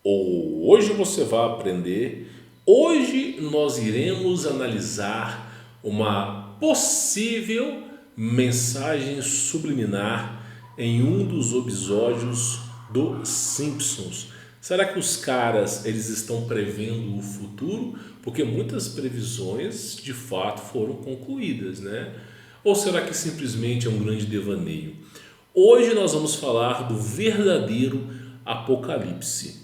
Hoje você vai aprender. Hoje nós iremos analisar uma possível mensagem subliminar em um dos episódios do Simpsons. Será que os caras eles estão prevendo o futuro? Porque muitas previsões de fato foram concluídas, né? Ou será que simplesmente é um grande devaneio? Hoje nós vamos falar do verdadeiro apocalipse.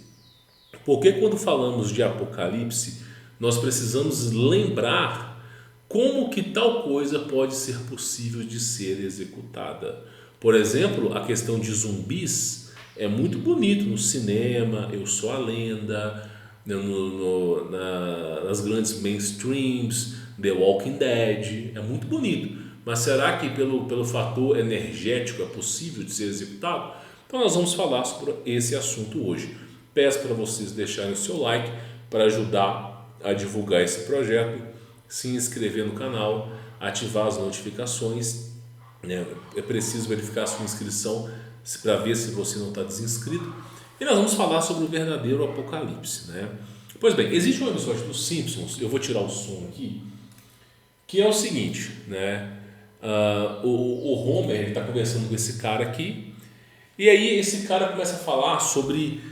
Porque quando falamos de apocalipse, nós precisamos lembrar como que tal coisa pode ser possível de ser executada. Por exemplo, a questão de zumbis é muito bonito no cinema, Eu Sou a Lenda, nas grandes mainstreams, The Walking Dead, é muito bonito. Mas será que pelo fator energético é possível de ser executado? Então nós vamos falar sobre esse assunto hoje. Peço para vocês deixarem o seu like para ajudar a divulgar esse projeto, se inscrever no canal, ativar as notificações, né? É preciso verificar a sua inscrição para ver se você não está desinscrito. E nós vamos falar sobre o verdadeiro apocalipse, né? Pois bem, existe um episódio dos Simpsons, eu vou tirar o som aqui, que é o seguinte, né? O Homer está conversando com esse cara aqui, e aí esse cara começa a falar sobre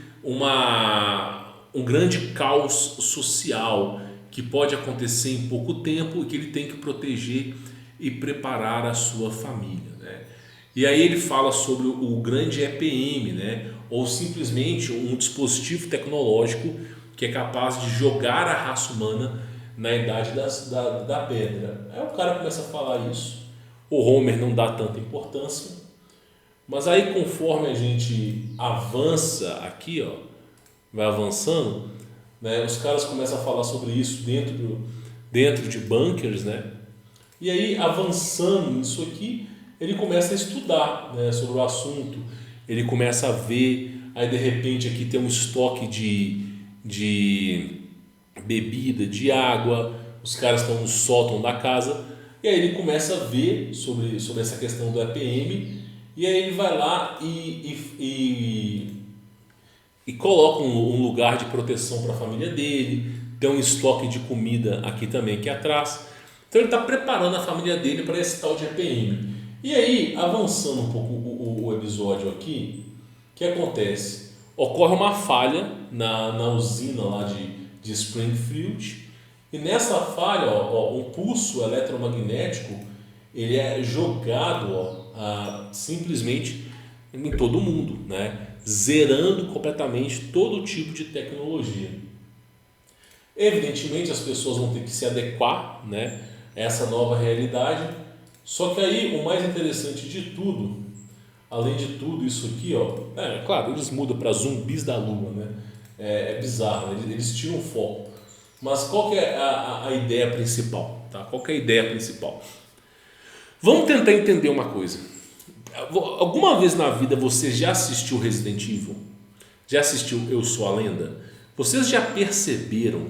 um grande caos social que pode acontecer em pouco tempo e que ele tem que proteger e preparar a sua família, né? E aí ele fala sobre o grande EPM, né? Ou simplesmente um dispositivo tecnológico que é capaz de jogar a raça humana na idade da pedra. Aí o cara começa a falar isso, o Homer não dá tanta importância, mas aí conforme a gente avança aqui, ó, vai avançando, né, os caras começam a falar sobre isso dentro de bunkers, né? E aí avançando nisso aqui, ele começa a estudar, né, sobre o assunto, ele começa a ver, aí de repente aqui tem um estoque de bebida, de água, os caras estão no sótão da casa, e aí ele começa a ver sobre essa questão do EPM, e aí ele vai lá e coloca um lugar de proteção para a família dele, tem um estoque de comida aqui também, aqui atrás. Então ele está preparando a família dele para esse tal de EPM. E aí, avançando um pouco o episódio aqui, o que acontece? Ocorre uma falha na usina lá de Springfield, e nessa falha, um pulso eletromagnético ele é jogado simplesmente em todo mundo, né? Zerando completamente todo tipo de tecnologia. Evidentemente as pessoas vão ter que se adequar, né, a essa nova realidade. Só que aí o mais interessante de tudo, além de tudo isso aqui, claro, eles mudam para zumbis da lua, né? É bizarro, né? Eles tiram o foco. Mas qual que é a ideia principal? Tá? Qual que é a ideia principal? Vamos tentar entender uma coisa. Alguma vez na vida você já assistiu Resident Evil? Já assistiu Eu Sou a Lenda? Vocês já perceberam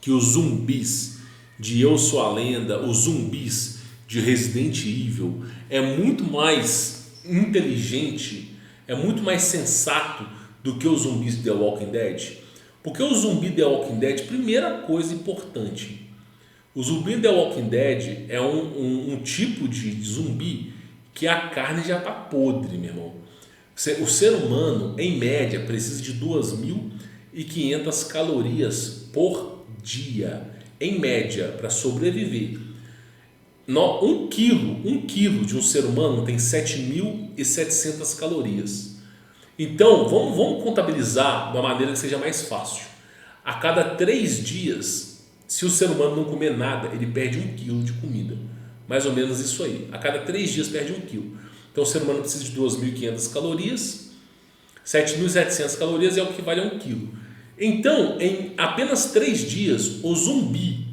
que os zumbis de Eu Sou a Lenda, os zumbis de Resident Evil é muito mais inteligente, é muito mais sensato do que os zumbis de The Walking Dead? Porque o zumbi The Walking Dead, primeira coisa importante, o zumbi The Walking Dead é um tipo de zumbi que a carne já está podre, meu irmão. O ser humano, em média, precisa de 2.500 calorias por dia, em média, para sobreviver. Um quilo de um ser humano tem 7.700 calorias. Então, vamos contabilizar de uma maneira que seja mais fácil. A cada 3 dias, se o ser humano não comer nada, ele perde 1 quilo de comida. Mais ou menos isso aí. A cada 3 dias perde 1 quilo. Então o ser humano precisa de 2.500 calorias, 7.700 calorias é o que vale a 1 quilo. Então, em apenas 3 dias, o zumbi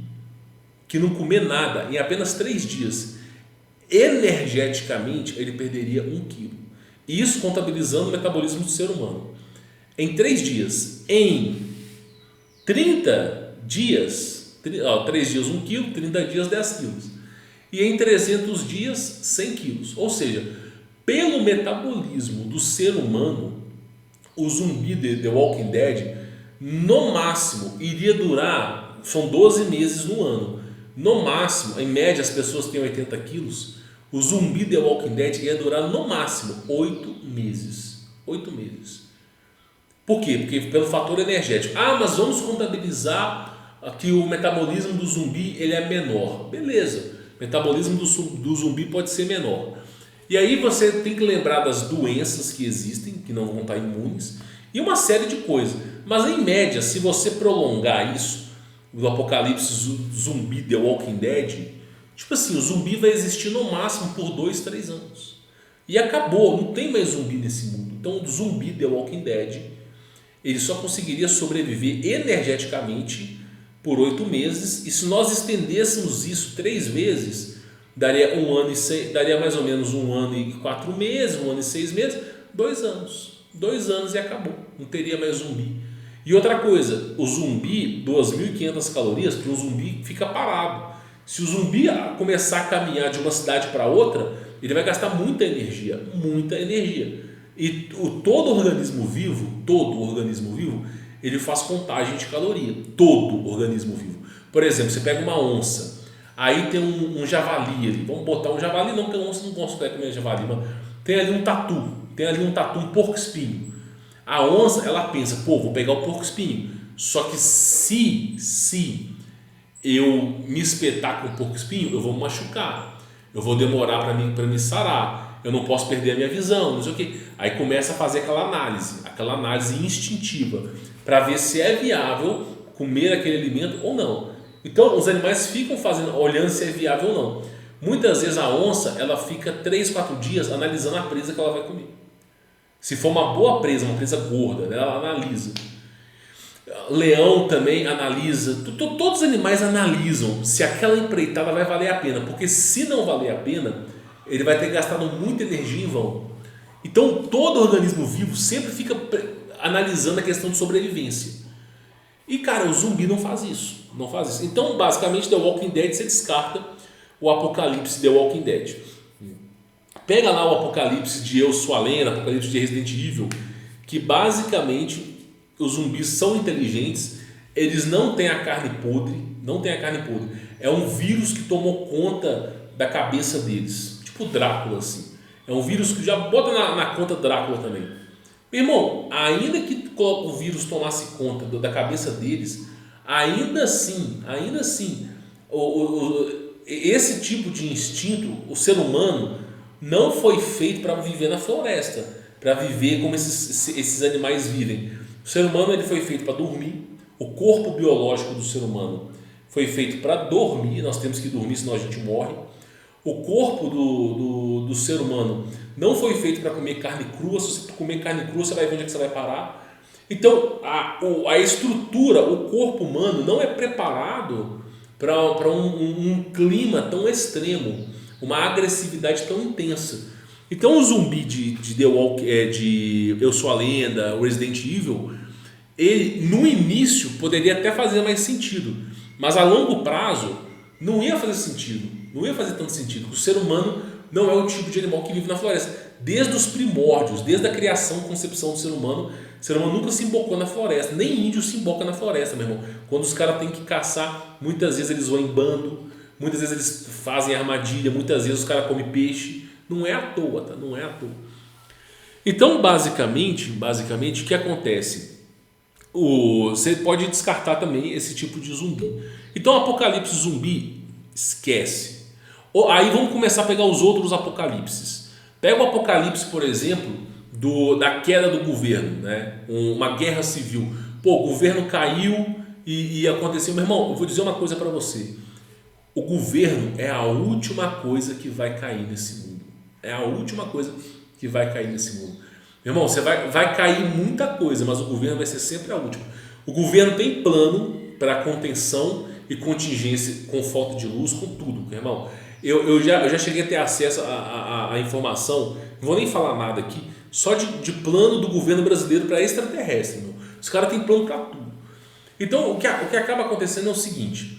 que não comer nada, em apenas 3 dias, energeticamente, ele perderia 1 quilo. E isso contabilizando o metabolismo do ser humano. Em 3 dias, em 30 dias, 3 dias 1 quilo, 30 dias 10 quilos. E em 300 dias, 100 quilos. Ou seja, pelo metabolismo do ser humano, o zumbi de The Walking Dead, no máximo, iria durar, são 12 meses no ano. No máximo, em média as pessoas têm 80 quilos, o zumbi The Walking Dead ia durar no máximo 8 meses. 8 meses. Por quê? Porque pelo fator energético. Ah, mas vamos contabilizar que o metabolismo do zumbi ele é menor. Beleza, o metabolismo do zumbi pode ser menor. E aí você tem que lembrar das doenças que existem, que não vão estar imunes, e uma série de coisas. Mas em média, se você prolongar isso, do apocalipse zumbi The Walking Dead, tipo assim, o zumbi vai existir no máximo por 2, 3 anos. E acabou, não tem mais zumbi nesse mundo. Então o zumbi The Walking Dead, ele só conseguiria sobreviver energeticamente por 8 meses. E se nós estendêssemos isso 3 vezes, daria daria mais ou menos 1 ano e 4 meses, 1 ano e 6 meses, 2 anos. 2 anos e acabou, não teria mais zumbi. E outra coisa, o zumbi, 2.500 calorias, porque o zumbi fica parado. Se o zumbi começar a caminhar de uma cidade para outra, ele vai gastar muita energia, muita energia. E todo organismo vivo, ele faz contagem de caloria. Todo organismo vivo. Por exemplo, você pega uma onça, aí tem um javali ali, vamos botar um javali, não, porque a onça não consegue comer javali, mas tem ali um tatu, um porco-espinho. A onça, ela pensa, pô, vou pegar o porco-espinho. Só que se eu me espetar com o porco-espinho, eu vou me machucar. Eu vou demorar para me sarar. Eu não posso perder a minha visão, não sei o quê. Aí começa a fazer aquela análise instintiva, para ver se é viável comer aquele alimento ou não. Então, os animais ficam olhando se é viável ou não. Muitas vezes a onça, ela fica 3, 4 dias analisando a presa que ela vai comer. Se for uma boa presa, uma presa gorda, né, ela analisa. Leão também analisa. Todos os animais analisam se aquela empreitada vai valer a pena. Porque se não valer a pena, ele vai ter gastado muita energia em vão. Então todo organismo vivo sempre fica analisando a questão de sobrevivência. E cara, o zumbi não faz isso. Então basicamente The Walking Dead você descarta o apocalipse The Walking Dead. Pega lá o apocalipse de Eu Sou a Lenda, apocalipse de Resident Evil, que basicamente os zumbis são inteligentes, eles não têm a carne podre, é um vírus que tomou conta da cabeça deles, tipo Drácula assim, é um vírus que já bota na conta Drácula também. Meu irmão, ainda que o vírus tomasse conta da cabeça deles, ainda assim, esse tipo de instinto, o ser humano não foi feito para viver na floresta, para viver como esses animais vivem. O ser humano ele foi feito para dormir. O corpo biológico do ser humano foi feito para dormir. Nós temos que dormir, senão a gente morre. O corpo do ser humano não foi feito para comer carne crua. Se você comer carne crua, você vai ver onde é que você vai parar. Então, a estrutura, o corpo humano não é preparado para um clima tão extremo, uma agressividade tão intensa. Então o zumbi de The Walk, de Eu Sou a Lenda, o Resident Evil, ele no início poderia até fazer mais sentido, mas a longo prazo não ia fazer sentido, não ia fazer tanto sentido. O ser humano não é o tipo de animal que vive na floresta. Desde os primórdios, desde a criação, concepção do ser humano, o ser humano nunca se embocou na floresta, nem índio se emboca na floresta, meu irmão. Quando os caras têm que caçar, muitas vezes eles vão em bando, muitas vezes eles fazem armadilha, muitas vezes os caras comem peixe. Não é à toa, tá? Não é à toa. Então, basicamente, o que acontece? Você pode descartar também esse tipo de zumbi. Então, apocalipse zumbi, esquece. Aí vamos começar a pegar os outros apocalipses. Pega o apocalipse, por exemplo, da queda do governo, né? Uma guerra civil. Pô, o governo caiu e aconteceu. Meu irmão, eu vou dizer uma coisa para você. O governo é a última coisa que vai cair nesse mundo. É a última coisa que vai cair nesse mundo. Meu irmão, vai cair muita coisa, mas o governo vai ser sempre a última. O governo tem plano para contenção e contingência com falta de luz, com tudo, meu irmão. Eu já cheguei a ter acesso à informação, não vou nem falar nada aqui, só de plano do governo brasileiro para extraterrestre. Meu. Os caras têm plano para tudo. Então, o que acaba acontecendo é o seguinte,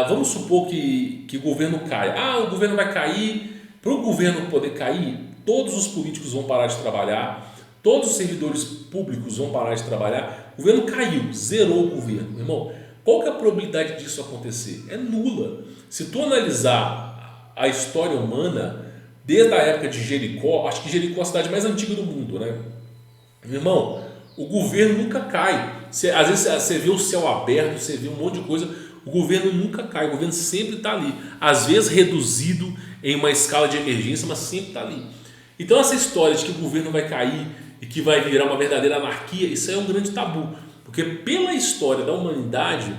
vamos supor que o governo caia. O governo vai cair. Para o governo poder cair, todos os políticos vão parar de trabalhar, todos os servidores públicos vão parar de trabalhar. O governo caiu, zerou o governo. Meu irmão, qual que é a probabilidade disso acontecer? É nula. Se tu analisar a história humana, desde a época de Jericó, acho que Jericó é a cidade mais antiga do mundo, né? Meu irmão, o governo nunca cai. Às vezes você vê o céu aberto, você vê um monte de coisa, o governo nunca cai, o governo sempre está ali. Às vezes reduzido em uma escala de emergência, mas sempre está ali. Então essa história de que o governo vai cair e que vai virar uma verdadeira anarquia, isso aí é um grande tabu. Porque pela história da humanidade,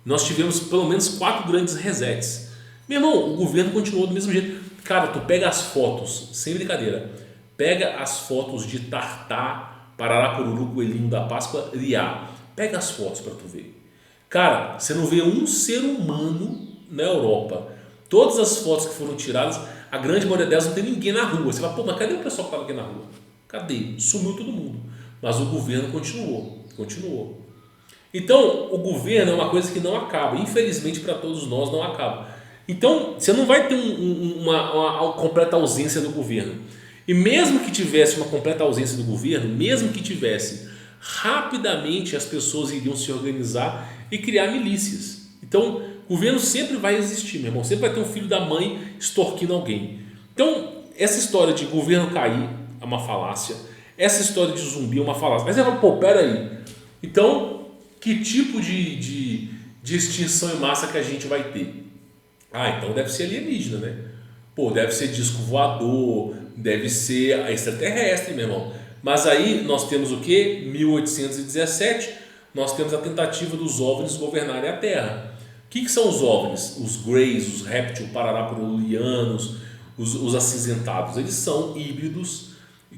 nós tivemos pelo menos 4 grandes resets. Meu irmão, o governo continuou do mesmo jeito. Cara, tu pega as fotos, sem brincadeira, pega as fotos de Tartá, Pararapururu, Coelhinho da Páscoa, Riá. Pega as fotos para tu ver. Cara, você não vê um ser humano na Europa. Todas as fotos que foram tiradas, a grande maioria delas não tem ninguém na rua. Você fala, pô, mas cadê o pessoal que estava aqui na rua? Cadê? Sumiu todo mundo. Mas o governo continuou. Então, o governo é uma coisa que não acaba. Infelizmente, para todos nós, não acaba. Então, você não vai ter uma completa ausência do governo. E mesmo que tivesse uma completa ausência do governo, mesmo que tivesse, rapidamente as pessoas iriam se organizar e criar milícias. Então, o governo sempre vai existir, meu irmão. Sempre vai ter um filho da mãe extorquindo alguém. Então, essa história de governo cair é uma falácia. Essa história de zumbi é uma falácia. Mas você fala, pô, peraí. Então, que tipo de extinção em massa que a gente vai ter? Ah, então deve ser alienígena, né? Pô, deve ser disco voador, deve ser extraterrestre, meu irmão. Mas aí nós temos o quê? 1817, nós temos a tentativa dos OVNIs governarem a Terra. O que são os OVNIs? Os Greys, os réptil pararapurulianos, os acinzentados. Eles são híbridos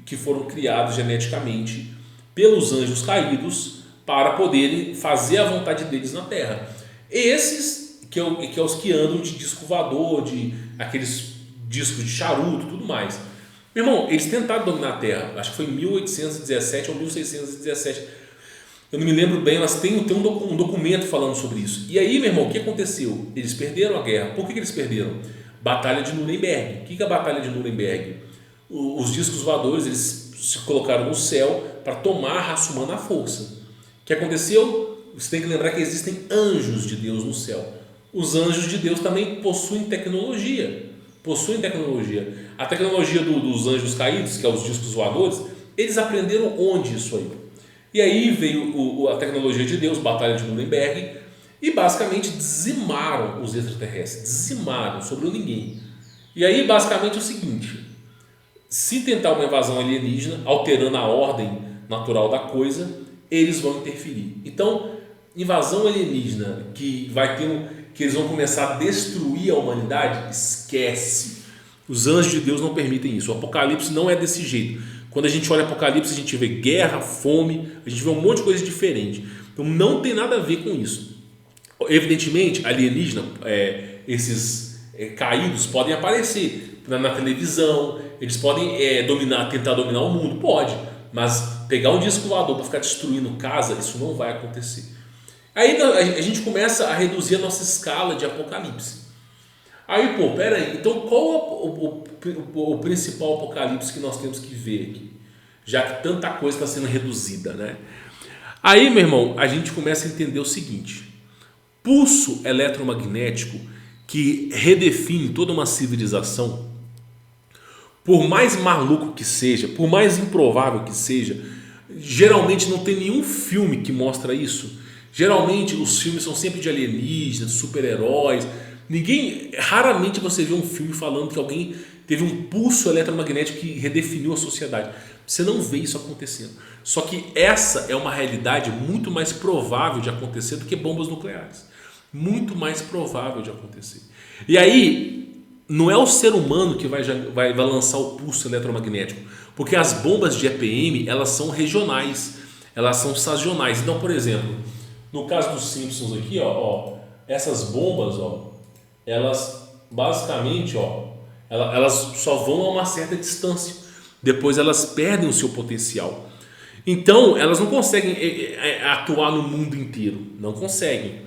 que foram criados geneticamente pelos anjos caídos para poderem fazer a vontade deles na Terra. Esses que é os que andam de disco voador, de aqueles discos de charuto e tudo mais. Meu irmão, eles tentaram dominar a Terra, acho que foi em 1817 ou 1617. Eu não me lembro bem, mas tem um documento falando sobre isso. E aí, meu irmão, o que aconteceu? Eles perderam a guerra. Por que eles perderam? Batalha de Nuremberg. O que é a Batalha de Nuremberg? Os discos voadores, eles se colocaram no céu para tomar a raça humana à força. O que aconteceu? Você tem que lembrar que existem anjos de Deus no céu. Os anjos de Deus também possuem tecnologia. A tecnologia dos anjos caídos, que é os discos voadores, eles aprenderam onde isso aí? E aí veio a tecnologia de Deus, Batalha de Nuremberg, e basicamente dizimaram os extraterrestres, dizimaram, sobrou ninguém. E aí basicamente é o seguinte, se tentar uma invasão alienígena, alterando a ordem natural da coisa, eles vão interferir. Então, invasão alienígena que eles vão começar a destruir a humanidade, esquece. Os anjos de Deus não permitem isso. O Apocalipse não é desse jeito. Quando a gente olha o Apocalipse, a gente vê guerra, fome, a gente vê um monte de coisa diferente. Então não tem nada a ver com isso. Evidentemente, alienígena, esses caídos podem aparecer na televisão, eles podem tentar dominar o mundo, pode, mas pegar um disco voador para ficar destruindo casa, isso não vai acontecer. Aí a gente começa a reduzir a nossa escala de apocalipse. Aí, pô, peraí, então qual o principal apocalipse que nós temos que ver aqui? Já que tanta coisa está sendo reduzida, né? Aí, meu irmão, a gente começa a entender o seguinte: pulso eletromagnético que redefine toda uma civilização, por mais maluco que seja, por mais improvável que seja, geralmente não tem nenhum filme que mostra isso. Geralmente os filmes são sempre de alienígenas, super-heróis. Raramente você vê um filme falando que alguém teve um pulso eletromagnético que redefiniu a sociedade. Você não vê isso acontecendo. Só que essa é uma realidade muito mais provável de acontecer do que bombas nucleares. Muito mais provável de acontecer. E aí, não é o ser humano que vai lançar o pulso eletromagnético, porque as bombas de EPM, elas são regionais, elas são sazonais. Então, por exemplo, no caso dos Simpsons aqui, essas bombas, elas basicamente, elas só vão a uma certa distância. Depois elas perdem o seu potencial. Então, elas não conseguem atuar no mundo inteiro. Não conseguem.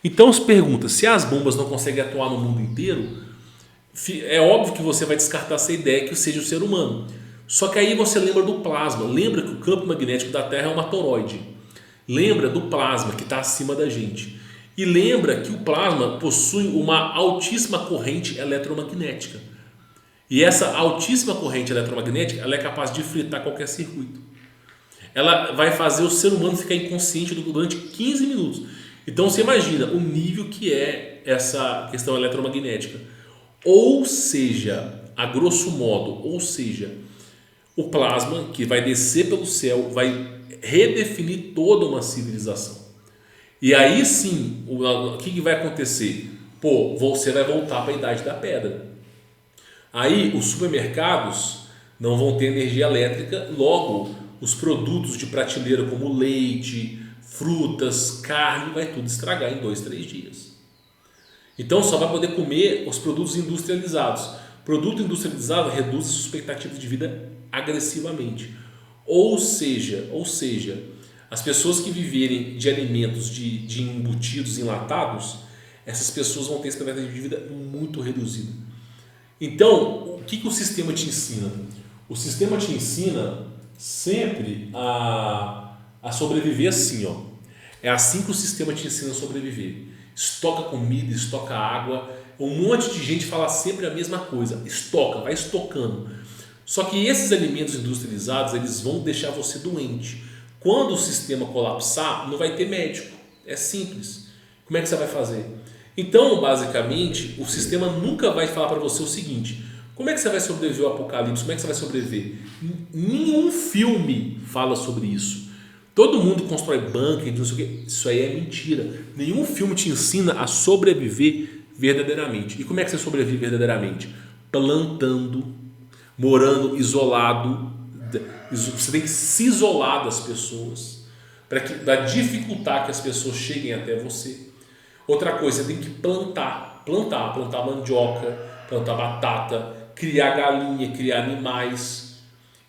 Então, se pergunta, se as bombas não conseguem atuar no mundo inteiro, é óbvio que você vai descartar essa ideia que seja o ser humano. Só que aí você lembra do plasma, lembra que o campo magnético da Terra é uma toroide, lembra do plasma que está acima da gente, e lembra que o plasma possui uma altíssima corrente eletromagnética. E essa altíssima corrente eletromagnética ela é capaz de fritar qualquer circuito. Ela vai fazer o ser humano ficar inconsciente durante 15 minutos. Então você imagina o nível que é essa questão eletromagnética. Ou seja, a grosso modo, o plasma que vai descer pelo céu vai redefinir toda uma civilização. E aí sim, o que vai acontecer? Pô, você vai voltar para a Idade da Pedra. Aí os supermercados não vão ter energia elétrica, logo os produtos de prateleira como leite, frutas, carne, vai tudo estragar em 2, 3 dias. Então só vai poder comer os produtos industrializados. Produto industrializado reduz a sua expectativa de vida agressivamente. Ou seja, as pessoas que viverem de alimentos de embutidos enlatados, essas pessoas vão ter expectativa de vida muito reduzida. Então, o que o sistema te ensina? O sistema te ensina sempre a sobreviver assim, ó. É assim que o sistema te ensina a sobreviver. Estoca comida, estoca água. Um monte de gente fala sempre a mesma coisa. Estoca, vai estocando. Só que esses alimentos industrializados, eles vão deixar você doente. Quando o sistema colapsar, não vai ter médico. É simples. Como é que você vai fazer? Então, basicamente, o sistema nunca vai falar para você o seguinte: como é que você vai sobreviver ao apocalipse? Como é que você vai sobreviver? Nenhum filme fala sobre isso. Todo mundo constrói bunker, não sei o quê. Isso aí é mentira. Nenhum filme te ensina a sobreviver verdadeiramente. E como é que você sobrevive verdadeiramente? Plantando, morando isolado. Você tem que se isolar das pessoas para dificultar que as pessoas cheguem até você. Outra coisa, você tem que plantar mandioca, plantar batata, criar galinha, criar animais.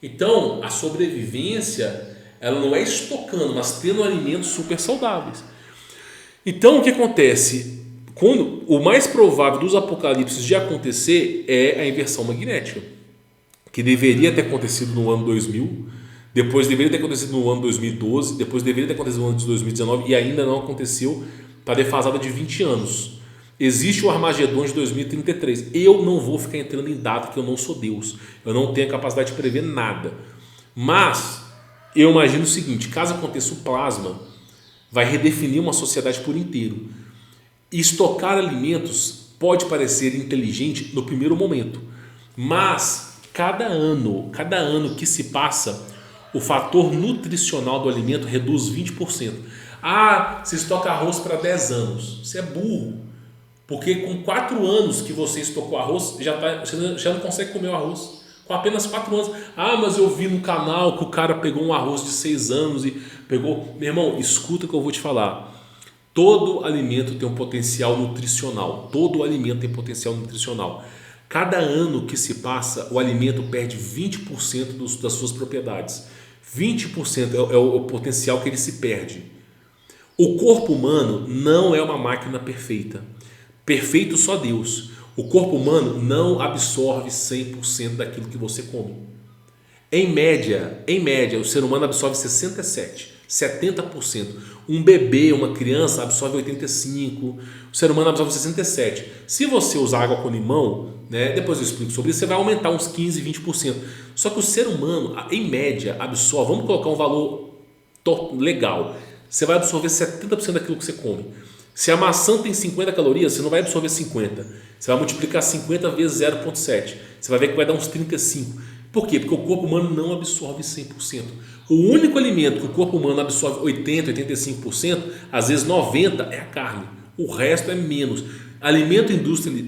Então, a sobrevivência, ela não é estocando, mas tendo alimentos super saudáveis. Então, o que acontece? Quando, o mais provável dos apocalipses de acontecer é a inversão magnética, que deveria ter acontecido no ano 2000, depois deveria ter acontecido no ano 2012, depois deveria ter acontecido no ano de 2019 e ainda não aconteceu. Está defasada de 20 anos. Existe o Armagedon de 2033. Eu não vou ficar entrando em data, que eu não sou Deus. Eu não tenho a capacidade de prever nada. Mas eu imagino o seguinte: caso aconteça o plasma, vai redefinir uma sociedade por inteiro. E estocar alimentos pode parecer inteligente no primeiro momento, mas cada ano que se passa, o fator nutricional do alimento reduz 20%. Ah, você estoca arroz para 10 anos. Você é burro. Porque com 4 anos que você estocou arroz, você já não consegue comer o arroz. Com apenas 4 anos. Ah, mas eu vi no canal que o cara pegou um arroz de 6 anos e pegou... Meu irmão, escuta o que eu vou te falar. Todo alimento tem um potencial nutricional. Todo alimento tem potencial nutricional. Cada ano que se passa, o alimento perde 20% das suas propriedades. 20% é o potencial que ele se perde. O corpo humano não é uma máquina perfeita. Perfeito só Deus. O corpo humano não absorve 100% daquilo que você come. Em média, o ser humano absorve 67%, 70%. Um bebê, uma criança absorve 85%. O ser humano absorve 67%. Se você usar água com limão, né, depois eu explico sobre isso, você vai aumentar uns 15%, 20%. Só que o ser humano, em média, absorve, vamos colocar um valor legal, você vai absorver 70% daquilo que você come. Se a maçã tem 50 calorias, você não vai absorver 50. Você vai multiplicar 50 vezes 0,7. Você vai ver que vai dar uns 35. Por quê? Porque o corpo humano não absorve 100%. O único alimento que o corpo humano absorve 80%, 85%, às vezes 90%, é a carne. O resto é menos. Alimento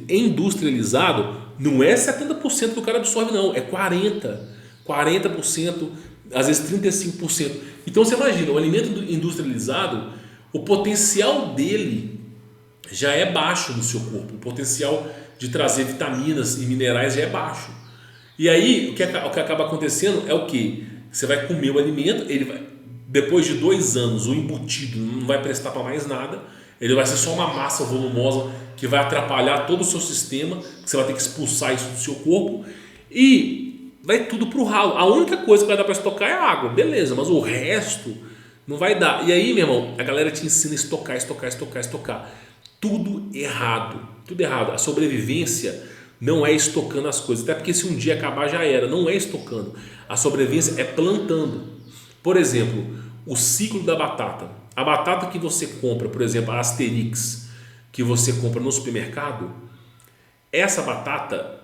industrializado não é 70% que o cara absorve, não. É 40%. 40%, às vezes 35%. Então você imagina, o alimento industrializado, o potencial dele já é baixo no seu corpo. O potencial de trazer vitaminas e minerais já é baixo. E aí o que acaba acontecendo é o quê? Você vai comer o alimento, depois de 2 anos o embutido não vai prestar para mais nada, ele vai ser só uma massa volumosa que vai atrapalhar todo o seu sistema, que você vai ter que expulsar isso do seu corpo, e vai tudo pro ralo. A única coisa que vai dar para estocar é a água, beleza, mas o resto não vai dar. E aí, meu irmão, a galera te ensina a estocar. Tudo errado, tudo errado. A sobrevivência não é estocando as coisas, até porque se um dia acabar já era, não é estocando. A sobrevivência é plantando. Por exemplo, o ciclo da batata. A batata que você compra, por exemplo, a Asterix, que você compra no supermercado, essa batata,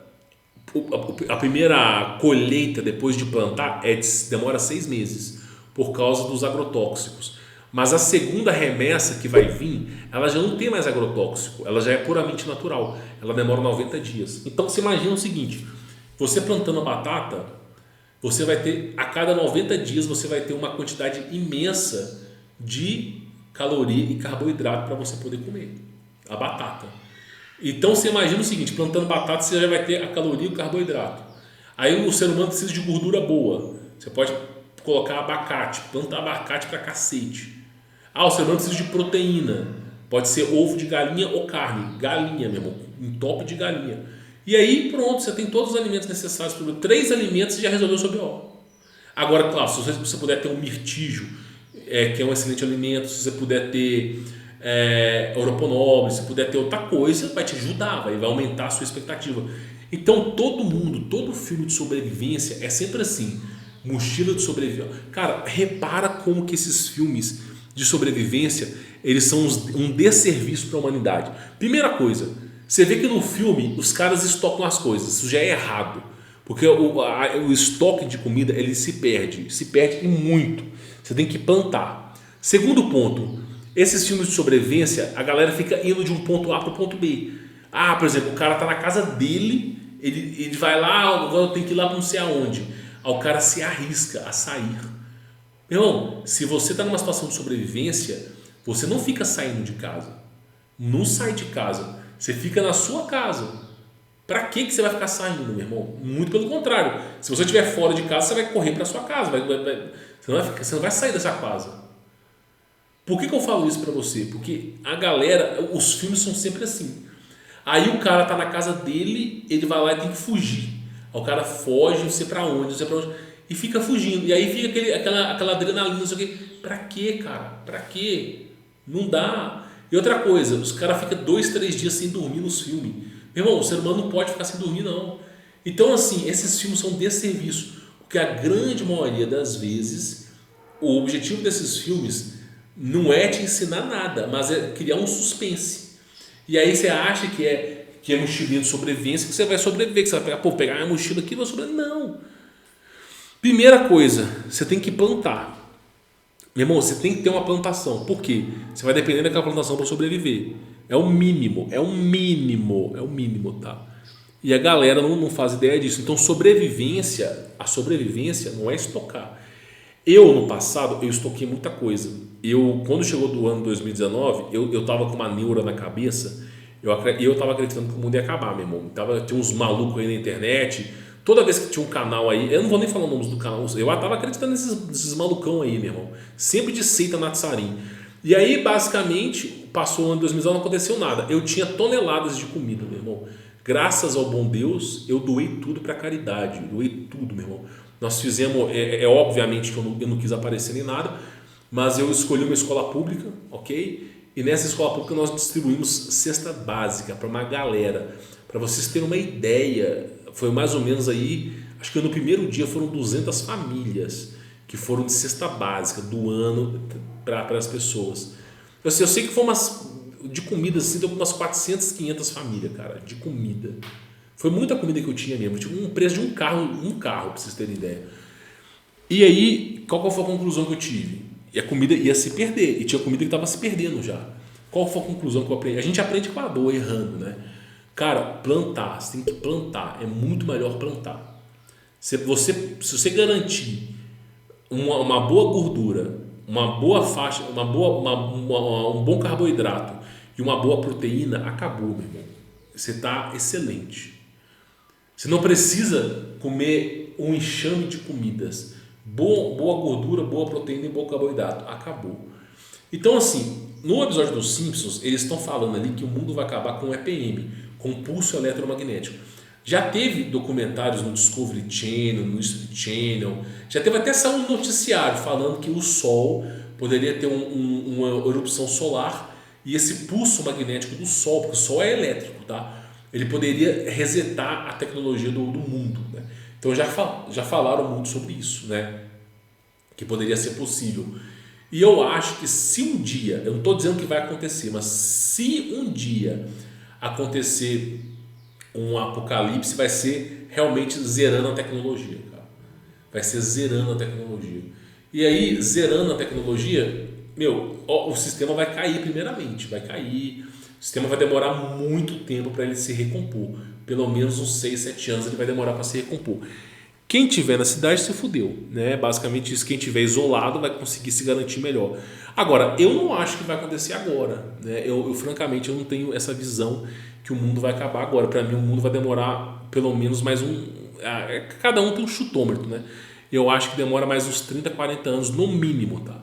a primeira colheita depois de plantar demora 6 meses por causa dos agrotóxicos. Mas a segunda remessa que vai vir, ela já não tem mais agrotóxico, ela já é puramente natural, ela demora 90 dias. Então você imagina o seguinte, você plantando a batata, você vai ter, a cada 90 dias você vai ter uma quantidade imensa de caloria e carboidrato para você poder comer a batata. Então você imagina o seguinte, plantando batata você já vai ter a caloria e o carboidrato. Aí o ser humano precisa de gordura boa, você pode colocar abacate, plantar abacate pra cacete. O ser humano precisa de proteína, pode ser ovo de galinha ou carne, galinha mesmo, entope de galinha. E aí pronto, você tem todos os alimentos necessários, 3 alimentos e já resolveu o seu BO. Agora, claro, se você puder ter um mirtígio, que é um excelente alimento, se você puder ter oroponobre, se puder ter outra coisa, vai te ajudar, vai aumentar a sua expectativa. Então todo filme de sobrevivência é sempre assim, mochila de sobrevivência. Cara, repara como que esses filmes de sobrevivência, eles são um desserviço para a humanidade. Primeira coisa, você vê que no filme os caras estocam as coisas, isso já é errado, porque o estoque de comida ele se perde e muito, você tem que plantar. Segundo ponto, esses filmes de sobrevivência, a galera fica indo de um ponto A para o ponto B. Por exemplo, o cara tá na casa dele, ele vai lá, agora tem que ir lá para não sei aonde. Aí o cara se arrisca a sair. Meu irmão, se você está numa situação de sobrevivência, você não fica saindo de casa. Não sai de casa. Você fica na sua casa. Para que você vai ficar saindo, meu irmão? Muito pelo contrário. Se você estiver fora de casa, você vai correr para sua casa. Você não vai sair dessa casa. Por que eu falo isso para você? Porque a galera, os filmes são sempre assim. Aí o cara tá na casa dele, ele vai lá e tem que fugir. Aí o cara foge, não sei pra onde, e fica fugindo. E aí fica aquela adrenalina, não sei o quê. Pra quê, cara? Pra quê? Não dá. E outra coisa, os caras ficam 2, 3 dias sem dormir nos filmes. Meu irmão, o ser humano não pode ficar sem dormir, não. Então, assim, esses filmes são desserviço. Porque a grande maioria das vezes, o objetivo desses filmes não é te ensinar nada, mas é criar um suspense. E aí você acha que é mochilinha de sobrevivência, que você vai sobreviver, que você vai pegar a mochila aqui e vai sobreviver. Não. Primeira coisa, você tem que plantar. Meu irmão, você tem que ter uma plantação. Por quê? Você vai depender daquela plantação para sobreviver. É o mínimo, tá? E a galera não faz ideia disso. Então, a sobrevivência não é estocar. Eu, no passado, eu estoquei muita coisa. Quando chegou do ano 2019, eu tava com uma neura na cabeça. Eu tava acreditando que o mundo ia acabar, meu irmão. Tinha uns malucos aí na internet. Toda vez que tinha um canal aí, eu não vou nem falar nomes do canal, eu tava acreditando nesses malucão aí, meu irmão. Sempre de seita Natsarim. E aí, basicamente, passou o ano de 2019, não aconteceu nada. Eu tinha toneladas de comida, meu irmão. Graças ao bom Deus, eu doei tudo para caridade. Doei tudo, meu irmão. Nós fizemos, obviamente que eu não quis aparecer nem nada, mas eu escolhi uma escola pública, ok? E nessa escola pública nós distribuímos cesta básica para uma galera. Para vocês terem uma ideia, foi mais ou menos aí, acho que no primeiro dia foram 200 famílias que foram de cesta básica doando para as pessoas. Eu sei que foi de comida assim, deu umas 400, 500 famílias, cara, de comida. Foi muita comida que eu tinha mesmo, tipo um preço de um carro, para vocês terem ideia. E aí, qual foi a conclusão que eu tive? E a comida ia se perder, e tinha comida que estava se perdendo já. Qual foi a conclusão que eu aprendi? A gente aprende com a dor, errando, né? Cara, plantar, você tem que plantar, é muito melhor plantar. Se você garantir uma boa gordura, uma boa faixa, um bom carboidrato e uma boa proteína, acabou, meu irmão. Você está excelente. Você não precisa comer um enxame de comidas. Boa gordura, boa proteína e bom carboidrato. Acabou. Então, assim, no episódio dos Simpsons, eles estão falando ali que o mundo vai acabar com o EPM, com o pulso eletromagnético. Já teve documentários no Discovery Channel, no History Channel, já teve até saiu um noticiário falando que o Sol poderia ter uma erupção solar e esse pulso magnético do Sol, porque o Sol é elétrico, tá? Ele poderia resetar a tecnologia do mundo, né? Então já falaram muito sobre isso, né? Que poderia ser possível. E eu acho que se um dia, eu não estou dizendo que vai acontecer, mas se um dia acontecer um apocalipse, vai ser realmente zerando a tecnologia, cara. Vai ser zerando a tecnologia. E aí, zerando a tecnologia, o sistema vai cair primeiramente, vai cair. O sistema vai demorar muito tempo para ele se recompor. Pelo menos uns 6, 7 anos ele vai demorar para se recompor. Quem tiver na cidade se fudeu, né? Basicamente isso, quem tiver isolado vai conseguir se garantir melhor. Agora, eu não acho que vai acontecer agora, né? Eu francamente eu não tenho essa visão que o mundo vai acabar agora. Para mim o mundo vai demorar pelo menos mais cada um tem um chutômetro, né? Eu acho que demora mais uns 30, 40 anos no mínimo, tá?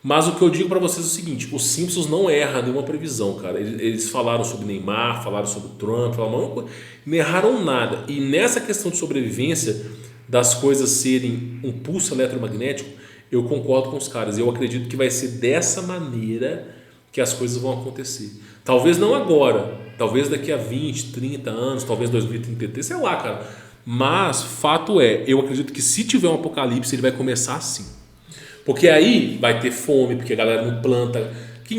Mas o que eu digo para vocês é o seguinte, os Simpsons não erram nenhuma previsão, cara. Eles falaram sobre Neymar, falaram sobre Trump, não erraram nada. E nessa questão de sobrevivência, das coisas serem um pulso eletromagnético, eu concordo com os caras. Eu acredito que vai ser dessa maneira que as coisas vão acontecer. Talvez não agora, talvez daqui a 20, 30 anos, talvez 2033, sei lá, cara. Mas fato é, eu acredito que se tiver um apocalipse, ele vai começar assim. Porque aí vai ter fome, porque a galera não planta.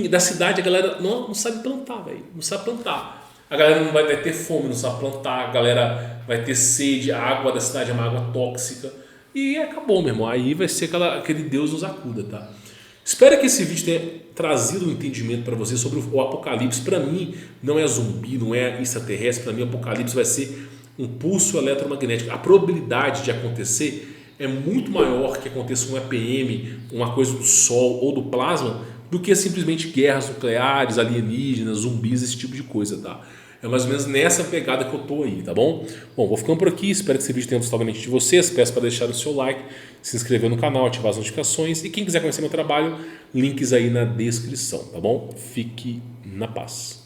Da cidade a galera não sabe plantar, velho. Não sabe plantar. A galera não vai ter fome, não sabe plantar. A galera vai ter sede. A água da cidade é uma água tóxica. E acabou, meu irmão. Aí vai ser aquele Deus nos acuda, tá? Espero que esse vídeo tenha trazido um entendimento para você sobre o apocalipse. Para mim, não é zumbi, não é extraterrestre. Para mim, o apocalipse vai ser um pulso eletromagnético. A probabilidade de acontecer é muito maior que aconteça um EPM, uma coisa do Sol ou do plasma, do que simplesmente guerras nucleares, alienígenas, zumbis, esse tipo de coisa, tá? É mais ou menos nessa pegada que eu tô aí, tá bom? Bom, vou ficando por aqui, espero que esse vídeo tenha gostado da mente de vocês, peço para deixar o seu like, se inscrever no canal, ativar as notificações e quem quiser conhecer meu trabalho, links aí na descrição, tá bom? Fique na paz.